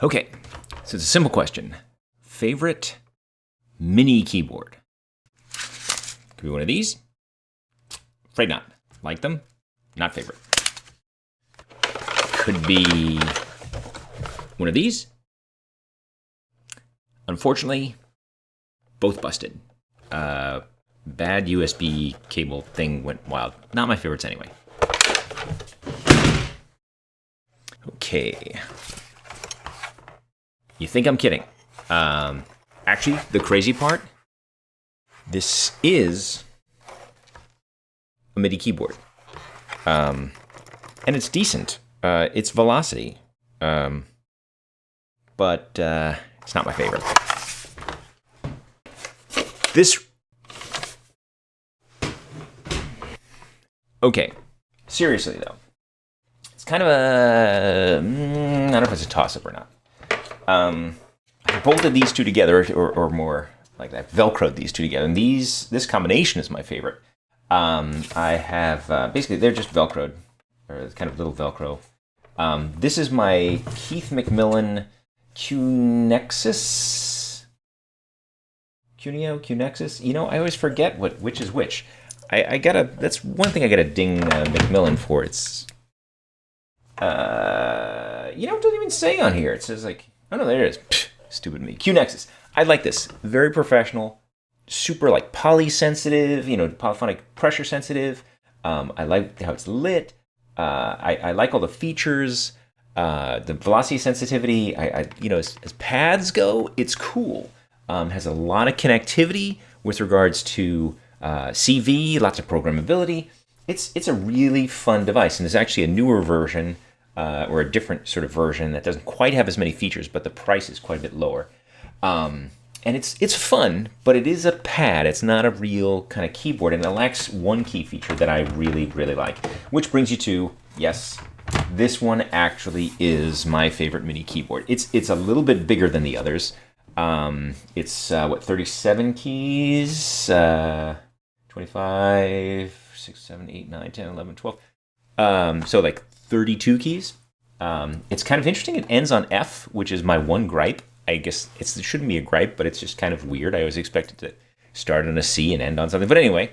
Okay, so it's a simple question. Favorite mini keyboard? Could be one of these. Afraid not. Like them? Not favorite. Could be one of these. Unfortunately, both busted. Bad USB cable thing went wild. Not my favorites anyway. Okay. You think I'm kidding. Actually, the crazy part, this is a MIDI keyboard. And it's decent. It's Velocity. But it's not my favorite. This... Okay. Seriously, though. It's kind of a... I don't know if it's a toss-up or not. I bolted these two together, or more like that, Velcroed these two together. And this combination is my favorite. I have, basically, they're just Velcroed, or kind of little Velcro. This is my Keith McMillan QuNexus? QuNexus? You know, I always forget which is which. That's one thing I gotta ding McMillan for. It's, it doesn't even say on here. It says like, oh no, there it is. Pfft, stupid me. QuNexus. I like this. Very professional. Super like poly sensitive, polyphonic pressure sensitive. I like how it's lit. I like all the features. The velocity sensitivity. As pads go, it's cool. Has a lot of connectivity with regards to CV, lots of programmability. It's a really fun device, and there's actually a newer version or a different sort of version that doesn't quite have as many features, but the price is quite a bit lower. And it's fun, but it is a pad. It's not a real kind of keyboard, and it lacks one key feature that I really, really like. Which brings you to, yes, this one actually is my favorite mini keyboard. It's a little bit bigger than the others. It's 37 keys, 25, 6, 7, 8, 9, 10, 11, 12. So like 32 keys. It's kind of interesting. It ends on F, which is my one gripe. I guess it shouldn't be a gripe, but it's just kind of weird. I always expect it to start on a C and end on something. But anyway,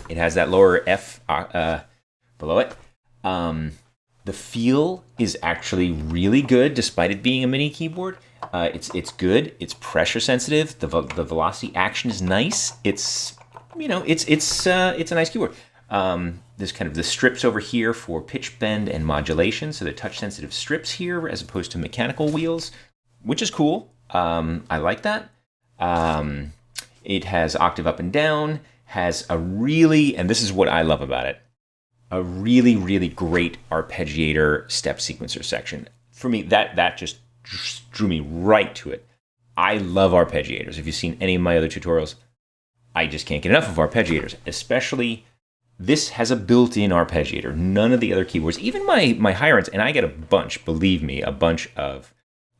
it has that lower F below it. The feel is actually really good, despite it being a mini keyboard. It's good. It's pressure sensitive. The velocity action is nice. It's a nice keyboard. There's kind of the strips over here for pitch bend and modulation. So the touch sensitive strips here as opposed to mechanical wheels, which is cool. I like that. It has octave up and down, has a really, and this is what I love about it, a really, really great arpeggiator step sequencer section. For me, that just drew me right to it. I love arpeggiators. If you've seen any of my other tutorials, I just can't get enough of arpeggiators, especially this has a built-in arpeggiator. None of the other keyboards, even my higher ends, and I get a bunch, believe me, a bunch of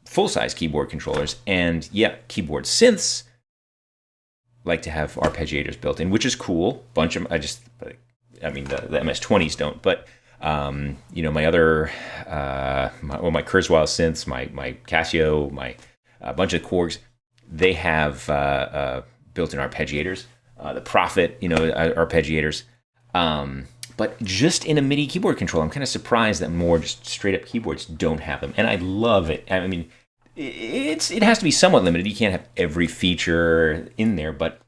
full-size keyboard controllers, and yeah, keyboard synths like to have arpeggiators built in, which is cool. Bunch of them, the MS-20s don't, but my other, my Kurzweil synths, my Casio, a bunch of Korgs, they have built-in arpeggiators. The Prophet, arpeggiators. But just in a MIDI keyboard controller, I'm kind of surprised that more just straight-up keyboards don't have them, and I love it. I mean, it has to be somewhat limited. You can't have every feature in there, but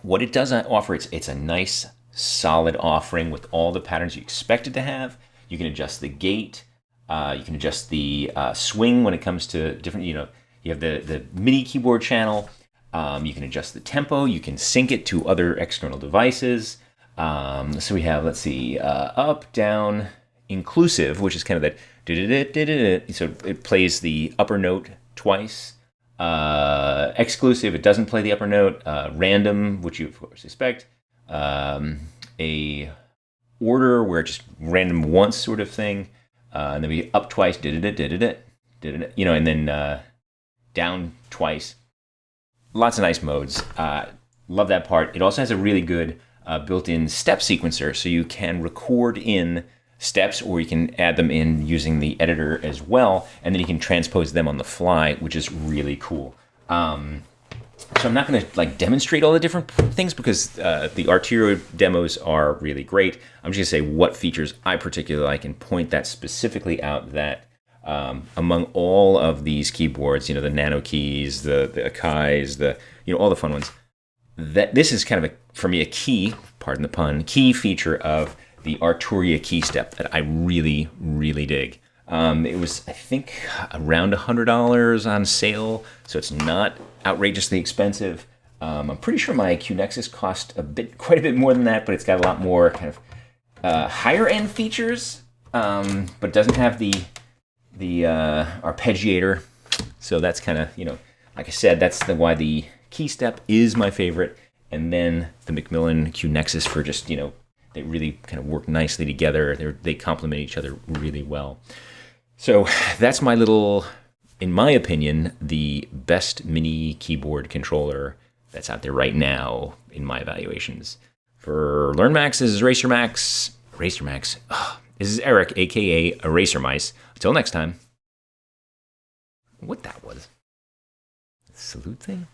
what it does offer, it's a nice, solid offering with all the patterns you expect it to have. You can adjust the gate. You can adjust the swing when it comes to different, you have the MIDI keyboard channel. You can adjust the tempo. You can sync it to other external devices. So we have, let's see, up, down, inclusive, which is kind of that, so it plays the upper note twice. Exclusive, it doesn't play the upper note. Random, which you of course expect. A order where it's just random once sort of thing. And then we up twice, and then down twice. Lots of nice modes. Love that part. It also has a really good built-in step sequencer, so you can record in steps, or you can add them in using the editor as well, and then you can transpose them on the fly, which is really cool. So I'm not going to like demonstrate all the different things because the Arturia demos are really great. I'm just going to say what features I particularly like and point that specifically out, that among all of these keyboards, the Nano keys, the Akais, all the fun ones, that this is kind of for me a key, pardon the pun, key feature of the Arturia Keystep that I really, really dig. It was, I think, around $100 on sale, so it's not outrageously expensive. I'm pretty sure my QuNexus cost quite a bit more than that, but it's got a lot more kind of higher end features, but doesn't have the arpeggiator. So that's kind of, like I said, that's why the Keystep is my favorite, and then the Macmillan QuNexus for just, they really kind of work nicely together. They complement each other really well. So that's my little, in my opinion, the best mini keyboard controller that's out there right now in my evaluations. For LearnMax, this is RacerMax. This is Eric, aka Eraser Mice. Until next time. What that was? Salute thing?